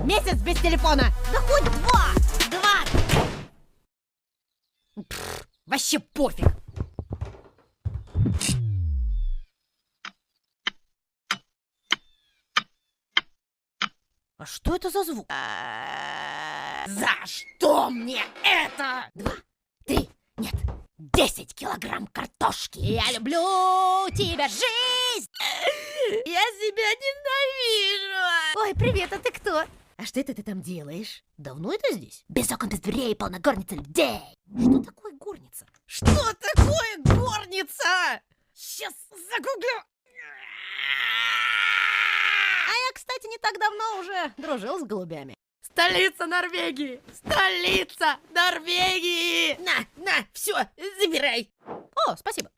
Месяц без телефона. Да хоть 2. Вообще пофиг. А что это за звук? За что мне это? 2, 3, нет, 10 килограмм картошки. Я люблю тебя, жизнь. Я себя ненавижу. Ой, привет, а ты кто? А что это ты там делаешь? Давно это здесь? Без окон, без дверей, полна горница людей. Что такое горница? Что такое горница? Сейчас загуглю. А я, кстати, не так давно уже дружил с голубями. Столица Норвегии! Столица Норвегии! На, все, забирай. О, спасибо.